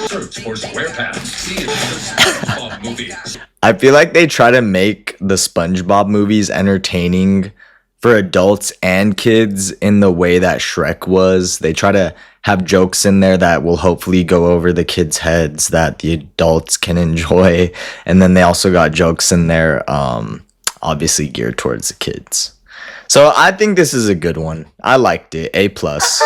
Search for SquarePants. See the SpongeBob Movie. I feel like they try to make the SpongeBob movies entertaining for adults and kids in the way that Shrek was. They try to have jokes in there that will hopefully go over the kids' heads that the adults can enjoy. And then they also got jokes in there, obviously geared towards the kids. So I think this is a good one. I liked it. A plus.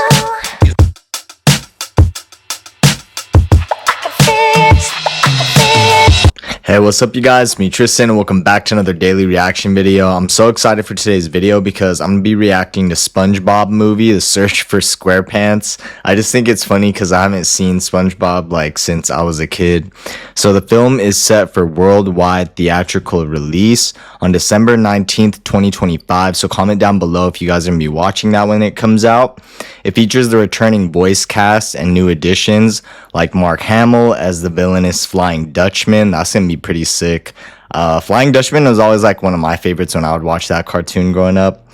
Hey, what's up you guys? Me Tristan and welcome back to another daily reaction video. I'm so excited for today's video because I'm gonna be reacting to SpongeBob Movie, The Search for SquarePants. I just think it's funny because I haven't seen SpongeBob like since I was a kid. So the film is set for worldwide theatrical release on December 19th, 2025. So comment down below if you guys are gonna be watching that when it comes out. It features the returning voice cast and new additions like Mark Hamill as the villainous Flying Dutchman. That's gonna be pretty sick. Flying Dutchman was always like one of my favorites when I would watch that cartoon growing up.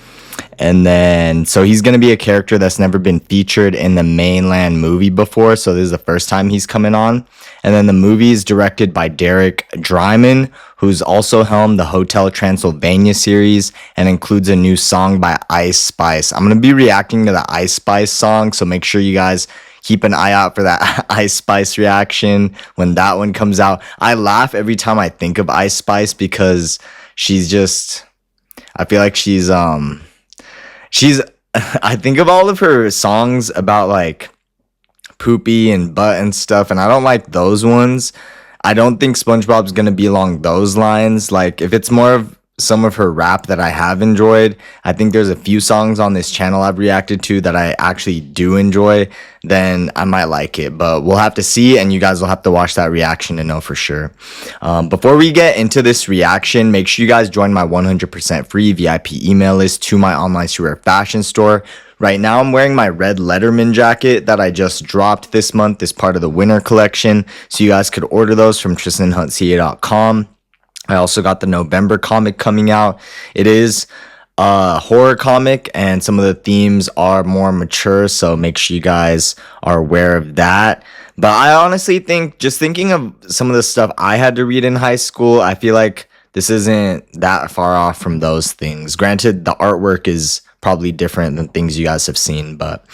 And then, so he's going to be a character that's never been featured in the mainland movie before. So this is the first time he's coming on. And then the movie is directed by Drymon, who's also helmed the Hotel Transylvania series and includes a new song by Ice Spice. I'm going to be reacting to the Ice Spice song. So make sure you guys keep an eye out for that Ice Spice reaction when that one comes out. I laugh every time I think of Ice Spice because she's just, I feel like she's I think of all of her songs about like poopy and butt and stuff, and I don't like those ones. I don't think SpongeBob's gonna be along those lines. Like if it's more of some of her rap that I have enjoyed, I think there's a few songs on this channel I've reacted to that I actually do enjoy, then I might like it, but we'll have to see, and you guys will have to watch that reaction to know for sure. Before we get into this reaction, make sure you guys join my 100% free VIP email list to my online streetwear fashion store. Right now, I'm wearing my red Letterman jacket that I just dropped this month as part of the winter collection, so you guys could order those from tristanhuntca.com. I also got the November comic coming out. It is a horror comic and some of the themes are more mature, so make sure you guys are aware of that. But I honestly think, just thinking of some of the stuff I had to read in high school, I feel like this isn't that far off from those things. Granted, the artwork is probably different than things you guys have seen, but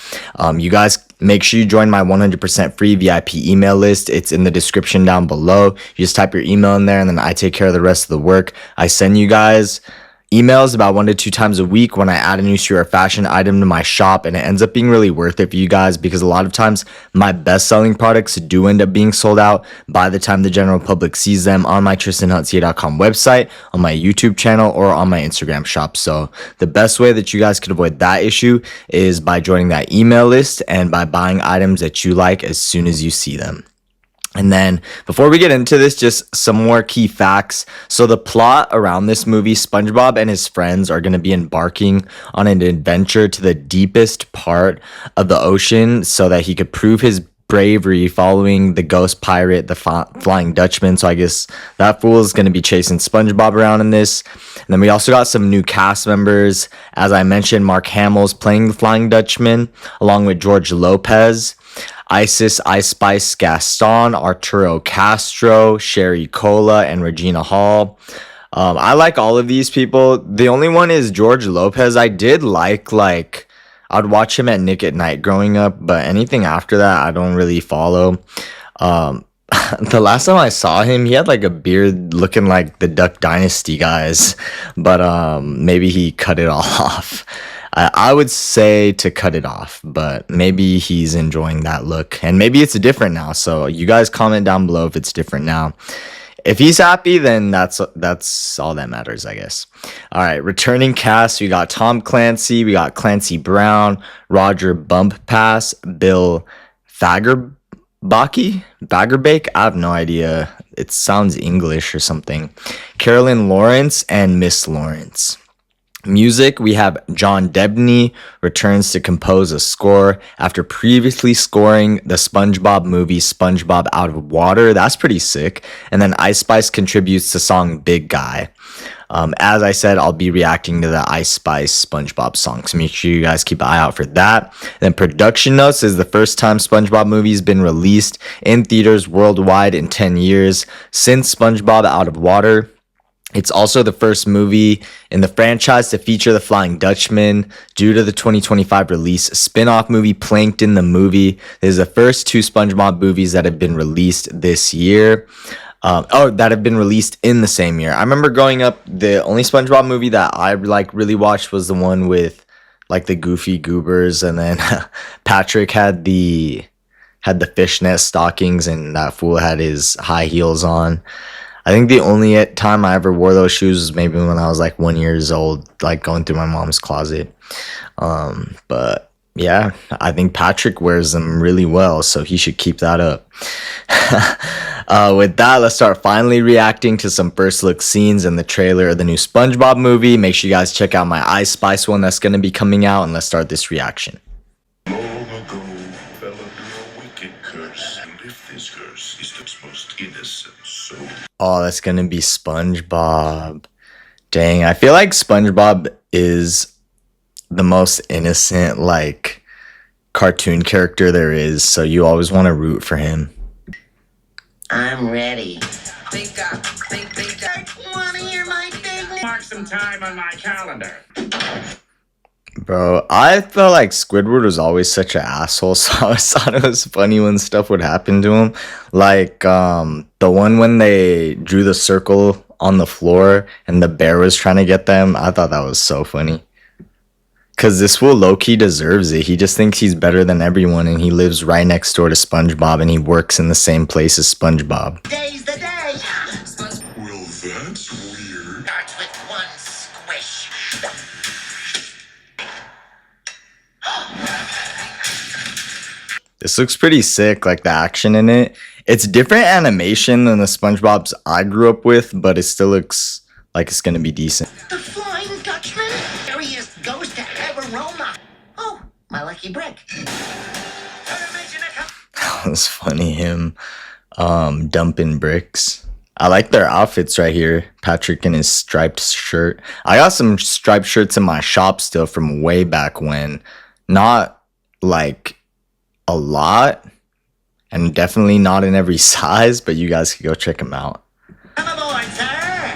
you guys make sure you join my 100% free VIP email list. It's in the description down below. You just type your email in there and then I take care of the rest of the work. I send you guys emails about 1 to 2 times a week when I add a new streetwear fashion item to my shop, and it ends up being really worth it for you guys because a lot of times my best selling products do end up being sold out by the time the general public sees them on my tristanhuntca.com website, on my YouTube channel, or on my Instagram shop. So the best way that you guys could avoid that issue is by joining that email list and by buying items that you like as soon as you see them. And then before we get into this, just some more key facts. So the plot around this movie, SpongeBob and his friends are going to be embarking on an adventure to the deepest part of the ocean so that he could prove his bravery following the ghost pirate, the Flying Dutchman. So I guess that fool is going to be chasing SpongeBob around in this. And then we also got some new cast members. As I mentioned, Mark Hamill's playing the Flying Dutchman along with George Lopez, Isis, Ice Spice, Gaston, Arturo Castro, Sherry Cola, and Regina Hall. I like all of these people. The only one is George Lopez. I did like I'd watch him at Nick at Night growing up, but anything after that I don't really follow. The last time I saw him, he had like a beard looking like the Duck Dynasty guys, but maybe he cut it all off. I would say to cut it off, but maybe he's enjoying that look and maybe it's different now. So you guys comment down below if it's different now. If he's happy, then that's all that matters, I guess. All right, returning cast, we got Tom Clancy, we got Clancy Brown, Roger Bumppass, Bill Fagerbake. I have no idea. It sounds English or something. Carolyn Lawrence and Miss Lawrence. Music, we have John Debney returns to compose a score after previously scoring the SpongeBob movie SpongeBob Out of Water. That's pretty sick. And then Ice Spice contributes to song Big Guy. As I said, I'll be reacting to the Ice Spice SpongeBob song, so make sure you guys keep an eye out for that. Then production notes is the first time SpongeBob movie has been released in theaters worldwide in 10 years since SpongeBob Out of Water. It's also the first movie in the franchise to feature the Flying Dutchman due to the 2025 release. A spin-off movie, Plankton the Movie. This is the first 2 SpongeBob movies that have been released this year. That have been released in the same year. I remember growing up, the only SpongeBob movie that I really watched was the one with like the Goofy Goobers, and then Patrick had the fishnet stockings, and that fool had his high heels on. I think the only time I ever wore those shoes was maybe when I was like 1 year old, like going through my mom's closet. But yeah, I think Patrick wears them really well, so he should keep that up. With that, let's start finally reacting to some first look scenes in the trailer of the new SpongeBob movie. Make sure you guys check out my Ice Spice one that's going to be coming out, and let's start this reaction. Long ago, fell under a wicked curse, and if this curse is its most innocent soul. Oh, that's going to be SpongeBob. Dang, I feel like SpongeBob is the most innocent, like, cartoon character there is, so you always want to root for him. I'm ready. Mark some time on my calendar. Bro, I felt like Squidward was always such an asshole, so I always thought it was funny when stuff would happen to him. Like, the one when they drew the circle on the floor and the bear was trying to get them. I thought that was so funny. Because this fool low-key deserves it. He just thinks he's better than everyone, and he lives right next door to SpongeBob, and he works in the same place as SpongeBob. Today's the day. Well, that's weird. Starts with one squish. This looks pretty sick, like the action in it. It's different animation than the SpongeBobs I grew up with, but it still looks like it's going to be decent. The Flying Dutchman. There he is. Goes to Everoma. Oh, my lucky brick. That was funny, him dumping bricks. I like their outfits right here. Patrick in his striped shirt. I got some striped shirts in my shop still from way back when. Not like a lot, and definitely not in every size, but you guys can go check them out. Come aboard, sir.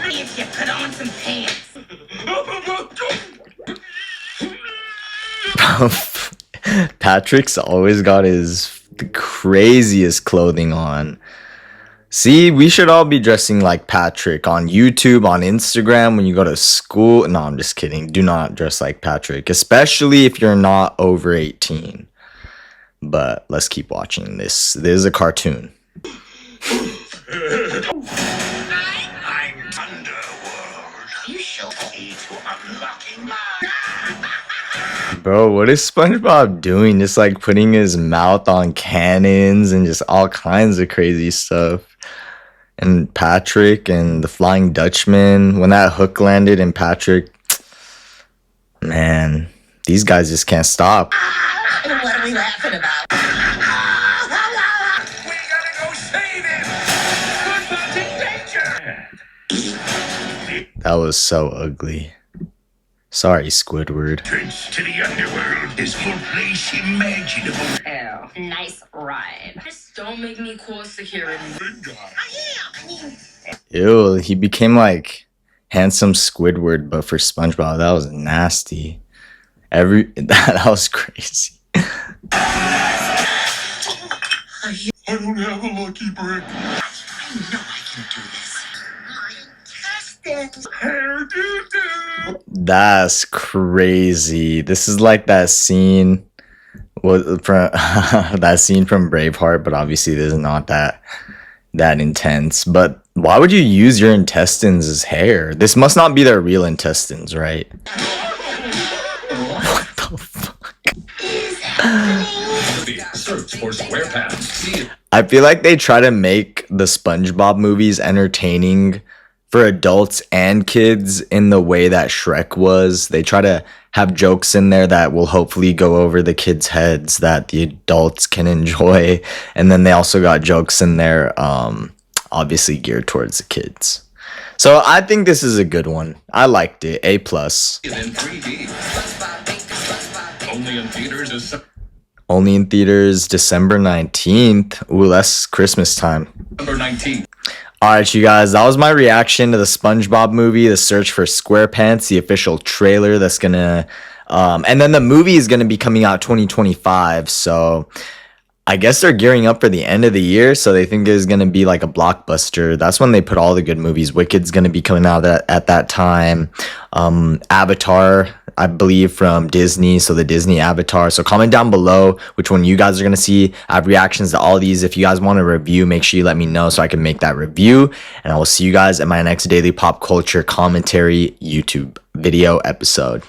If you put on some pants. Patrick's always got the craziest clothing on. See, we should all be dressing like Patrick on YouTube, on Instagram, when you go to school. No, I'm just kidding. Do not dress like Patrick, especially if you're not over 18. But let's keep watching this. This is a cartoon. I'm Underworld. You show Key to unlocking my... Bro, what is SpongeBob doing? Just like putting his mouth on cannons and just all kinds of crazy stuff. And Patrick and the Flying Dutchman, when that hook landed in Patrick, man, these guys just can't stop. What are we laughing about? We gotta go save him! SpongeBob's in danger! That was so ugly. Sorry, Squidward. Entrance to the underworld is no place imaginable. Ew. Nice ride. Just don't make me call security. Big guy. Ew, he became like handsome Squidward, but for SpongeBob, that was nasty. That was crazy. I don't have a lucky brick. I know I can do this. My intestines. Hair-do-do. That's crazy. This is like that scene from that scene from Braveheart, but obviously this is not that intense. But why would you use your intestines as hair? This must not be their real intestines, right? What the fuck? Search for SquarePants. See I feel like they try to make the SpongeBob movies entertaining for adults and kids in the way that Shrek was. They try to have jokes in there that will hopefully go over the kids' heads that the adults can enjoy. And then they also got jokes in there, obviously geared towards the kids. So I think this is a good one. I liked it. A plus. In 3D. Only in theaters is Only in theaters December 19th. Ooh, that's Christmas time. September 19th. Alright, you guys, that was my reaction to the SpongeBob movie, The Search for SquarePants, the official trailer that's gonna and then the movie is gonna be coming out 2025, so I guess they're gearing up for the end of the year, so they think it's gonna be like a blockbuster. That's when they put all the good movies. Wicked's gonna be coming out at that time. Avatar, I believe, from Disney, so the Disney Avatar. So comment down below which one you guys are gonna see. I have reactions to all these. If you guys want a review, make sure you let me know so I can make that review. And I will see you guys in my next daily pop culture commentary YouTube video episode.